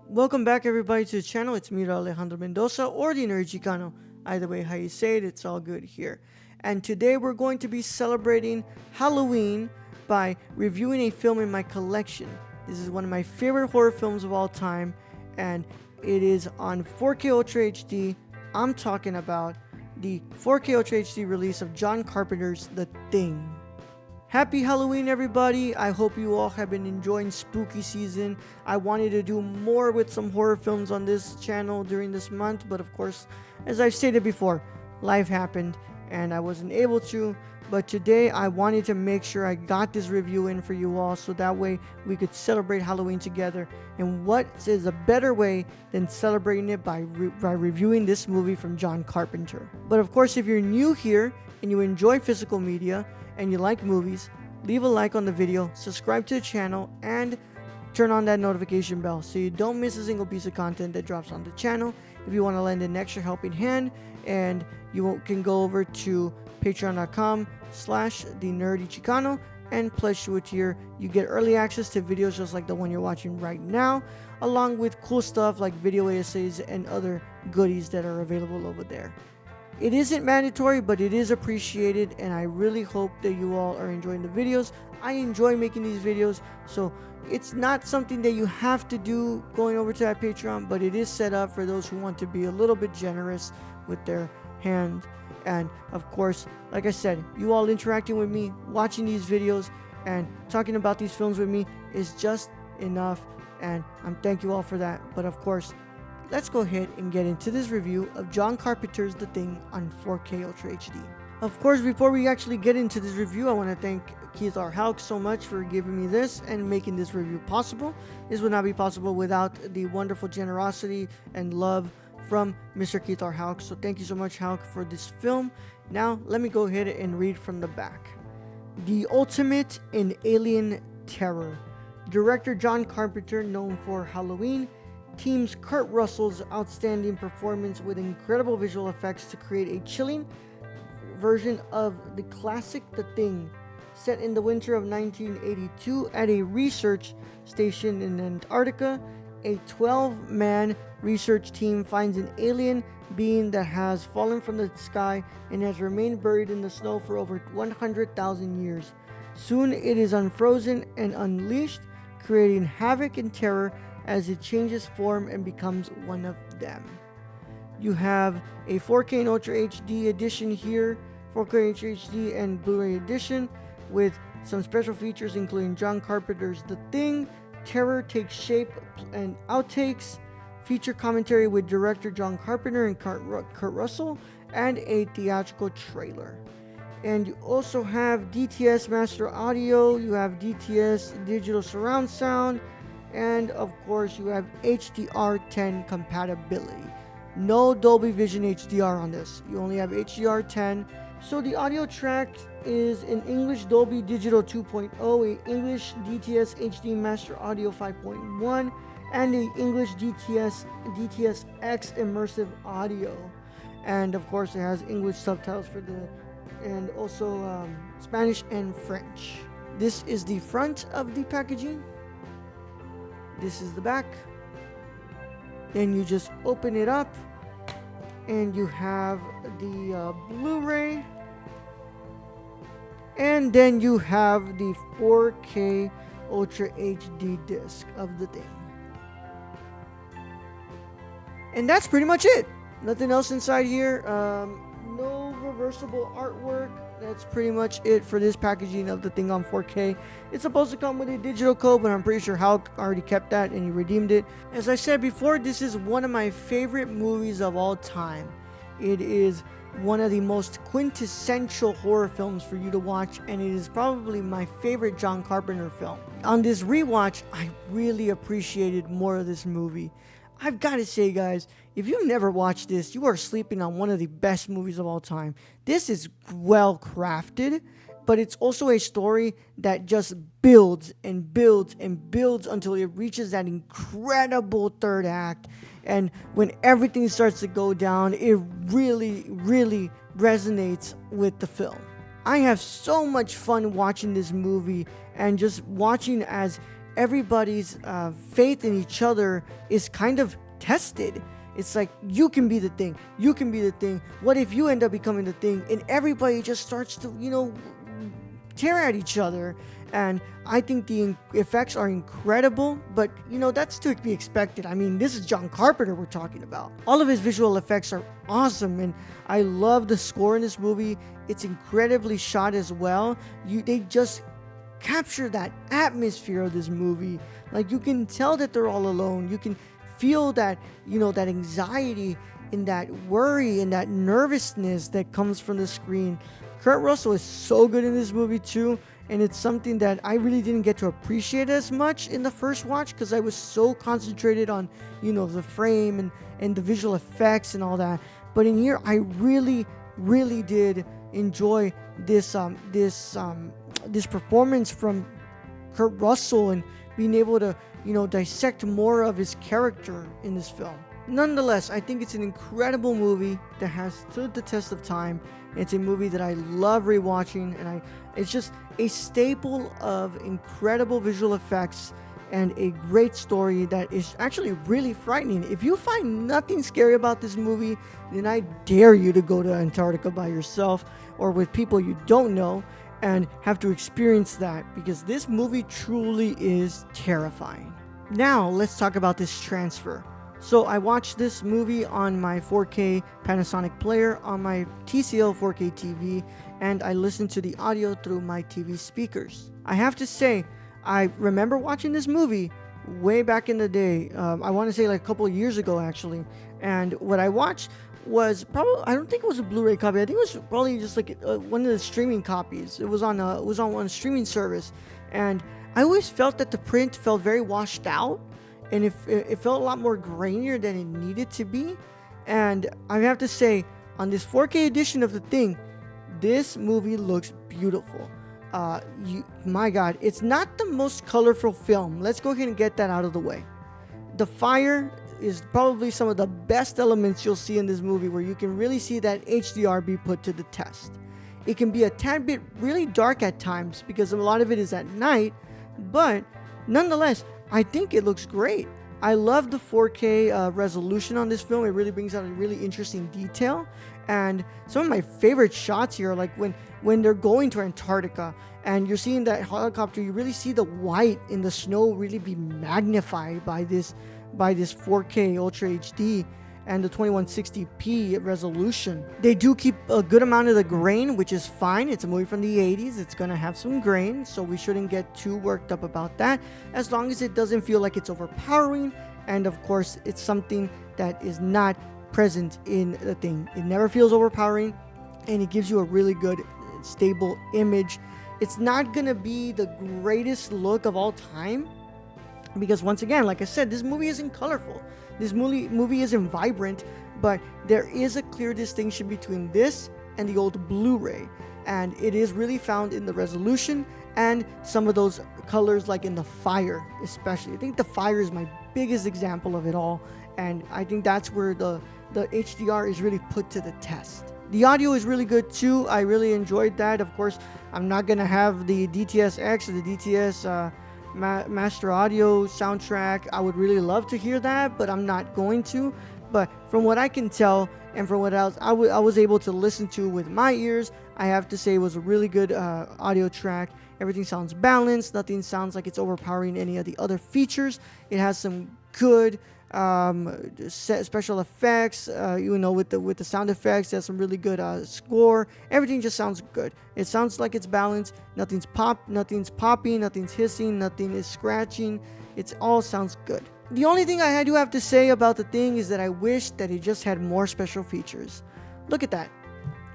Welcome back, everybody, to the channel. It's me, Alejandro Mendoza, or the Nerd Chicano. Either way, how you say it, it's all good here. And today we're going to be celebrating Halloween by reviewing a film in my collection. This is one of my favorite horror films of all time, and it is on 4K Ultra HD. I'm talking about the 4K Ultra HD release of John Carpenter's The Thing. Happy Halloween, everybody. I hope you all have been enjoying spooky season. I wanted to do more with some horror films on this channel during this month, but of course, as I've stated before, life happened and I wasn't able to. But today I wanted to make sure I got this review in for you all so that way we could celebrate Halloween together. And what is a better way than celebrating it by reviewing this movie from John Carpenter? But of course, if you're new here and you enjoy physical media and you like movies, leave a like on the video, subscribe to the channel, and turn on that notification bell so you don't miss a single piece of content that drops on the channel. If you want to lend an extra helping hand, and you can go over to patreon.com/thenerdchicano and pledge to a tier. You get early access to videos just like the one you're watching right now, along with cool stuff like video essays and other goodies that are available over there. It isn't mandatory, but it is appreciated, and I really hope that you all are enjoying the videos. I enjoy making these videos, so it's not something that you have to do going over to that Patreon, but it is set up for those who want to be a little bit generous with their hand. And of course, like I said, you all interacting with me, watching these videos, and talking about these films with me is just enough, and I'm thank you all for that. But of course, let's go ahead and get into this review of John Carpenter's The Thing on 4K Ultra HD. Of course, before we actually get into this review, I want to thank Keith R. Houck so much for giving me this and making this review possible. This would not be possible without the wonderful generosity and love from Mr. Keith R. Houck. So thank you so much, Houck, for this film. Now, let me go ahead and read from the back. The ultimate in alien terror. Director John Carpenter, known for Halloween, teams Kurt Russell's outstanding performance with incredible visual effects to create a chilling version of the classic The Thing. Set in the winter of 1982 at a research station in Antarctica, a 12-man research team finds an alien being that has fallen from the sky and has remained buried in the snow for over 100,000 years. Soon it is unfrozen and unleashed, creating havoc and terror as it changes form and becomes one of them. You have a 4K and Ultra HD edition here, 4K Ultra HD and Blu Ray edition, with some special features including John Carpenter's The Thing, Terror Takes Shape and outtakes, feature commentary with director John Carpenter and Kurt Russell, and a theatrical trailer. And you also have DTS Master Audio, you have DTS Digital Surround Sound, and of course you have HDR10 compatibility. No Dolby Vision HDR on this. You only have HDR10. So the audio track is in English Dolby Digital 2.0, a English DTS HD Master Audio 5.1, and a English DTS-X Immersive Audio. And of course it has English subtitles and also Spanish and French. This is the front of the packaging. This is the back. Then you just open it up and you have the Blu-ray, and then you have the 4K Ultra HD disc of The Thing. And that's pretty much it. Nothing else inside here. No reversible artwork. That's pretty much it for this packaging of The Thing on 4K. It's supposed to come with a digital code, but I'm pretty sure Houck already kept that and he redeemed it. As I said before, this is one of my favorite movies of all time. It is one of the most quintessential horror films for you to watch, and it is probably my favorite John Carpenter film. On this rewatch, I really appreciated more of this movie. I've got to say, guys, if you've never watched this, you are sleeping on one of the best movies of all time. This is well crafted, but it's also a story that just builds and builds and builds until it reaches that incredible third act. And when everything starts to go down, it really, really resonates with the film. I have so much fun watching this movie and just watching as everybody's faith in each other is kind of tested. It's like, you can be the thing, you can be the thing. What if you end up becoming the thing? And everybody just starts to, tear at each other. And I think the effects are incredible, but that's to be expected. I mean, this is John Carpenter we're talking about. All of his visual effects are awesome, and I love the score in this movie. It's incredibly shot as well. They just capture that atmosphere of this movie. Like, you can tell that they're all alone. You can feel that, that anxiety and that worry and that nervousness that comes from the screen. Kurt Russell is so good in this movie too. And it's something that I really didn't get to appreciate as much in the first watch, because I was so concentrated on, the frame and the visual effects and all that. But in here, I really, really did enjoy this performance from Kurt Russell, and being able to, dissect more of his character in this film. Nonetheless, I think it's an incredible movie that has stood the test of time. It's a movie that I love rewatching, and it's just a staple of incredible visual effects and a great story that is actually really frightening. If you find nothing scary about this movie, then I dare you to go to Antarctica by yourself or with people you don't know and have to experience that, because this movie truly is terrifying. Now, let's talk about this transfer. So I watched this movie on my 4K Panasonic player on my TCL 4K TV, and I listened to the audio through my TV speakers. I have to say, I remember watching this movie way back in the day. I want to say like a couple of years ago, actually. And what I watched was probably, I don't think it was a Blu Ray copy. I think it was probably just like one of the streaming copies. It was on one streaming service, and I always felt that the print felt very washed out. And it felt a lot more grainier than it needed to be. And I have to say, on this 4K edition of the thing, this movie looks beautiful. My God, it's not the most colorful film. Let's go ahead and get that out of the way. The fire is probably some of the best elements you'll see in this movie, where you can really see that HDR be put to the test. It can be a tad bit really dark at times, because a lot of it is at night, but nonetheless, I think it looks great. I love the 4K resolution on this film. It really brings out a really interesting detail. And some of my favorite shots here are like when they're going to Antarctica and you're seeing that helicopter, you really see the white in the snow really be magnified by this 4K Ultra HD and the 2160p resolution. They do keep a good amount of the grain, which is fine. It's a movie from the 80s. It's gonna have some grain, so we shouldn't get too worked up about that, as long as it doesn't feel like it's overpowering. And of course, it's something that is not present in the thing. It never feels overpowering, and it gives you a really good, stable image. It's not gonna be the greatest look of all time, because once again, like I said, this movie isn't colorful. This movie isn't vibrant, but there is a clear distinction between this and the old Blu Ray. And it is really found in the resolution and some of those colors, like in the fire especially. I think the fire is my biggest example of it all. And I think that's where the HDR is really put to the test. The audio is really good too. I really enjoyed that. Of course, I'm not going to have the DTS-X or the DTS Master Audio soundtrack. I would really love to hear that, but I'm not going to. But from what I can tell, and from what else I was able to listen to with my ears, I have to say it was a really good audio track. Everything sounds balanced. Nothing sounds like it's overpowering any of the other features. It has some good special effects, with the sound effects. It has some really good score. Everything just sounds good. It sounds like it's balanced. Nothing's popping, nothing's hissing, nothing is scratching. It all sounds good. The only thing I do have to say about the thing is that I wish that it just had more special features. Look at that.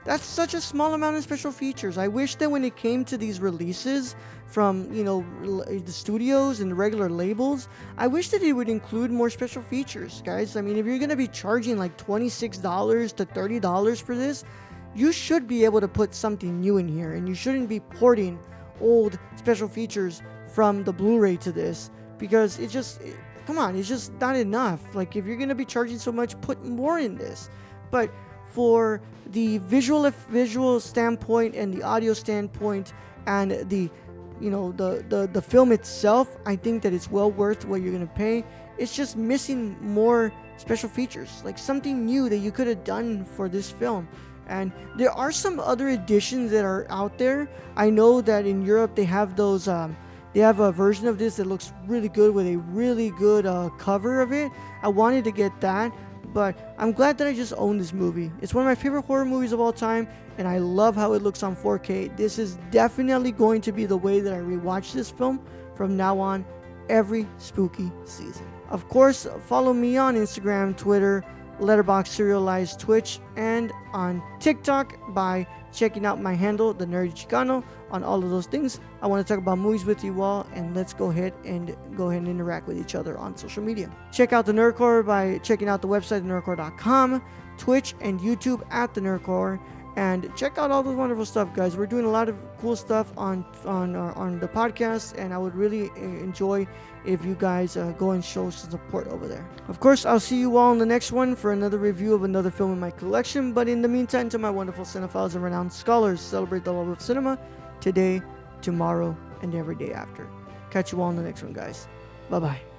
That's such a small amount of special features. I wish that when it came to these releases from, the studios and the regular labels, I wish that it would include more special features, guys. I mean, if you're going to be charging like $26 to $30 for this, you should be able to put something new in here, and you shouldn't be porting old special features from the Blu-ray to this, because come on, it's just not enough. Like, if you're going to be charging so much, put more in this. But for the visual standpoint and the audio standpoint and the the film itself, I think that it's well worth what you're gonna pay. It's just missing more special features, like something new that you could have done for this film. And there are some other editions that are out there. I know that in Europe they have those they have a version of this that looks really good with a really good cover of it. I wanted to get that, but I'm glad that I just own this movie. It's one of my favorite horror movies of all time, and I love how it looks on 4K. This is definitely going to be the way that I rewatch this film from now on, every spooky season. Of course, follow me on Instagram, Twitter, Letterboxd, Serialized, Twitch, and on TikTok by checking out my handle, The Nerdy Chicano, on all of those things. I want to talk about movies with you all, and let's go ahead and interact with each other on social media. Check out The Nerdcore by checking out the website, thenerdcore.com, Twitch and YouTube at The Nerdcore, and check out all the wonderful stuff, guys. We're doing a lot of cool stuff on the podcast, and I would really enjoy if you guys go and show some support over there. Of course, I'll see you all in the next one for another review of another film in my collection. But in the meantime, to my wonderful cinephiles and renowned scholars, celebrate the love of cinema today, tomorrow, and every day after. Catch you all in the next one, guys. Bye-bye.